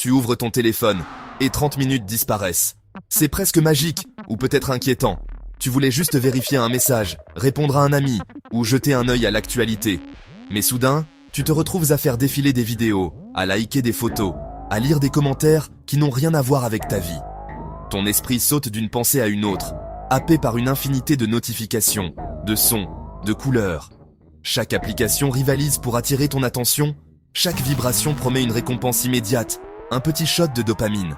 Tu ouvres ton téléphone et 30 minutes disparaissent. C'est presque magique, ou peut-être inquiétant. Tu voulais juste vérifier un message, répondre à un ami, ou jeter un œil à l'actualité. Mais soudain, tu te retrouves à faire défiler des vidéos, à liker des photos, à lire des commentaires qui n'ont rien à voir avec ta vie. Ton esprit saute d'une pensée à une autre, happé par une infinité de notifications, de sons, de couleurs. Chaque application rivalise pour attirer ton attention, chaque vibration promet une récompense immédiate, un petit shot de dopamine.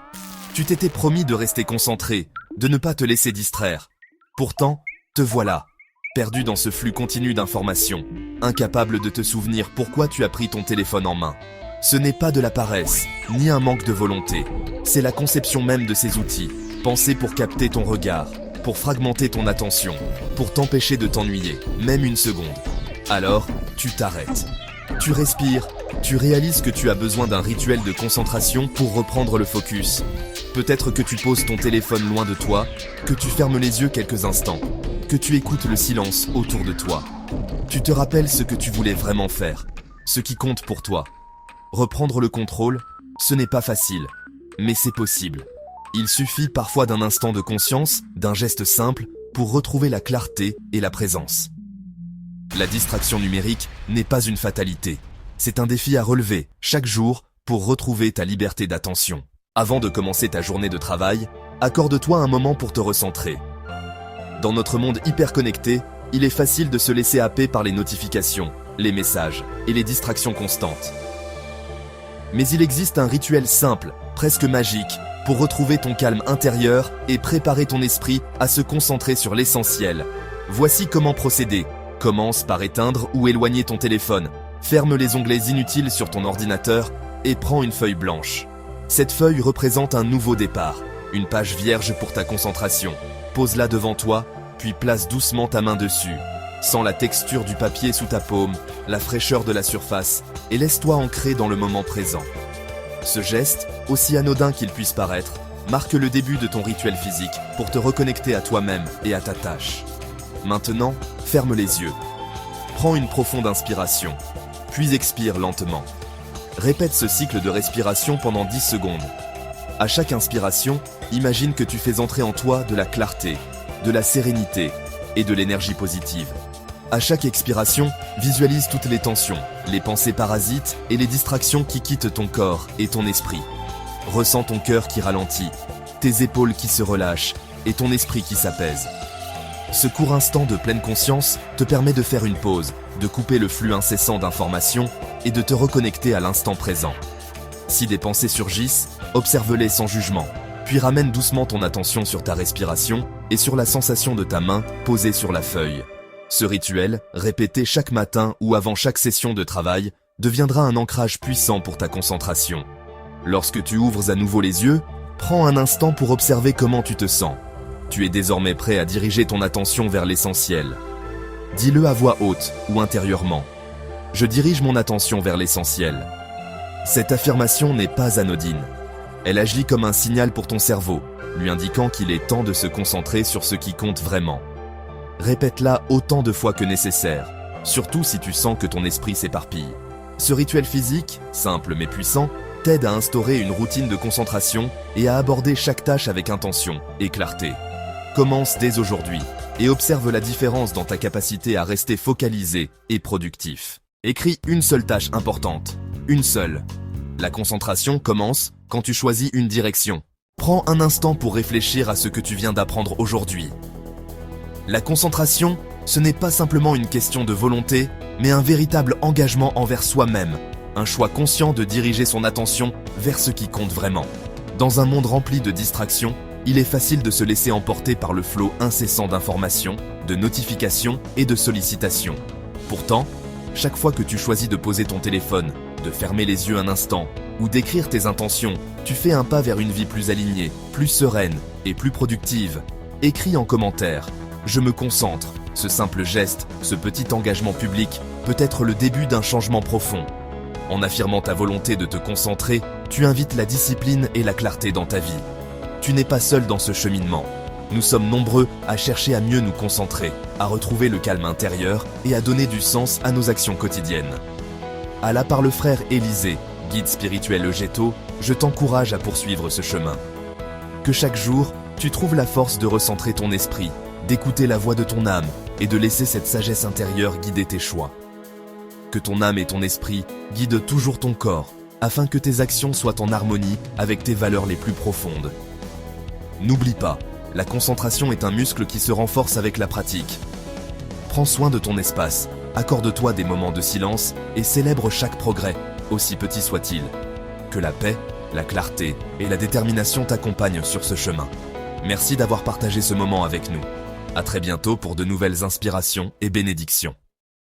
Tu t'étais promis de rester concentré, de ne pas te laisser distraire. Pourtant, te voilà, perdu dans ce flux continu d'informations, incapable de te souvenir pourquoi tu as pris ton téléphone en main. Ce n'est pas de la paresse, ni un manque de volonté. C'est la conception même de ces outils, pensés pour capter ton regard, pour fragmenter ton attention, pour t'empêcher de t'ennuyer, même une seconde. Alors, tu t'arrêtes. Tu respires, tu réalises que tu as besoin d'un rituel de concentration pour reprendre le focus. Peut-être que tu poses ton téléphone loin de toi, que tu fermes les yeux quelques instants, que tu écoutes le silence autour de toi. Tu te rappelles ce que tu voulais vraiment faire, ce qui compte pour toi. Reprendre le contrôle, ce n'est pas facile, mais c'est possible. Il suffit parfois d'un instant de conscience, d'un geste simple, pour retrouver la clarté et la présence. La distraction numérique n'est pas une fatalité. C'est un défi à relever, chaque jour, pour retrouver ta liberté d'attention. Avant de commencer ta journée de travail, accorde-toi un moment pour te recentrer. Dans notre monde hyper connecté, il est facile de se laisser happer par les notifications, les messages et les distractions constantes. Mais il existe un rituel simple, presque magique, pour retrouver ton calme intérieur et préparer ton esprit à se concentrer sur l'essentiel. Voici comment procéder. Commence par éteindre ou éloigner ton téléphone. Ferme les onglets inutiles sur ton ordinateur et prends une feuille blanche. Cette feuille représente un nouveau départ, une page vierge pour ta concentration. Pose-la devant toi, puis place doucement ta main dessus. Sens la texture du papier sous ta paume, la fraîcheur de la surface, et laisse-toi ancrer dans le moment présent. Ce geste, aussi anodin qu'il puisse paraître, marque le début de ton rituel physique pour te reconnecter à toi-même et à ta tâche. Maintenant, ferme les yeux. Prends une profonde inspiration, puis expire lentement. Répète ce cycle de respiration pendant 10 secondes. À chaque inspiration, imagine que tu fais entrer en toi de la clarté, de la sérénité et de l'énergie positive. À chaque expiration, visualise toutes les tensions, les pensées parasites et les distractions qui quittent ton corps et ton esprit. Ressens ton cœur qui ralentit, tes épaules qui se relâchent et ton esprit qui s'apaise. Ce court instant de pleine conscience te permet de faire une pause, de couper le flux incessant d'informations et de te reconnecter à l'instant présent. Si des pensées surgissent, observe-les sans jugement, puis ramène doucement ton attention sur ta respiration et sur la sensation de ta main posée sur la feuille. Ce rituel, répété chaque matin ou avant chaque session de travail, deviendra un ancrage puissant pour ta concentration. Lorsque tu ouvres à nouveau les yeux, prends un instant pour observer comment tu te sens. Tu es désormais prêt à diriger ton attention vers l'essentiel. Dis-le à voix haute ou intérieurement. Je dirige mon attention vers l'essentiel. Cette affirmation n'est pas anodine. Elle agit comme un signal pour ton cerveau, lui indiquant qu'il est temps de se concentrer sur ce qui compte vraiment. Répète-la autant de fois que nécessaire, surtout si tu sens que ton esprit s'éparpille. Ce rituel physique, simple mais puissant, t'aide à instaurer une routine de concentration et à aborder chaque tâche avec intention et clarté. Commence dès aujourd'hui et observe la différence dans ta capacité à rester focalisé et productif. Écris une seule tâche importante, une seule. La concentration commence quand tu choisis une direction. Prends un instant pour réfléchir à ce que tu viens d'apprendre aujourd'hui. La concentration, ce n'est pas simplement une question de volonté, mais un véritable engagement envers soi-même, un choix conscient de diriger son attention vers ce qui compte vraiment. Dans un monde rempli de distractions, il est facile de se laisser emporter par le flot incessant d'informations, de notifications et de sollicitations. Pourtant, chaque fois que tu choisis de poser ton téléphone, de fermer les yeux un instant ou d'écrire tes intentions, tu fais un pas vers une vie plus alignée, plus sereine et plus productive. Écris en commentaire « Je me concentre ». Ce simple geste, ce petit engagement public peut être le début d'un changement profond. En affirmant ta volonté de te concentrer, tu invites la discipline et la clarté dans ta vie. Tu n'es pas seul dans ce cheminement. Nous sommes nombreux à chercher à mieux nous concentrer, à retrouver le calme intérieur et à donner du sens à nos actions quotidiennes. À la par le frère Élisée, guide spirituel Eugéto, je t'encourage à poursuivre ce chemin. Que chaque jour, tu trouves la force de recentrer ton esprit, d'écouter la voix de ton âme et de laisser cette sagesse intérieure guider tes choix. Que ton âme et ton esprit guident toujours ton corps, afin que tes actions soient en harmonie avec tes valeurs les plus profondes. N'oublie pas, la concentration est un muscle qui se renforce avec la pratique. Prends soin de ton espace, accorde-toi des moments de silence et célèbre chaque progrès, aussi petit soit-il. Que la paix, la clarté et la détermination t'accompagnent sur ce chemin. Merci d'avoir partagé ce moment avec nous. À très bientôt pour de nouvelles inspirations et bénédictions.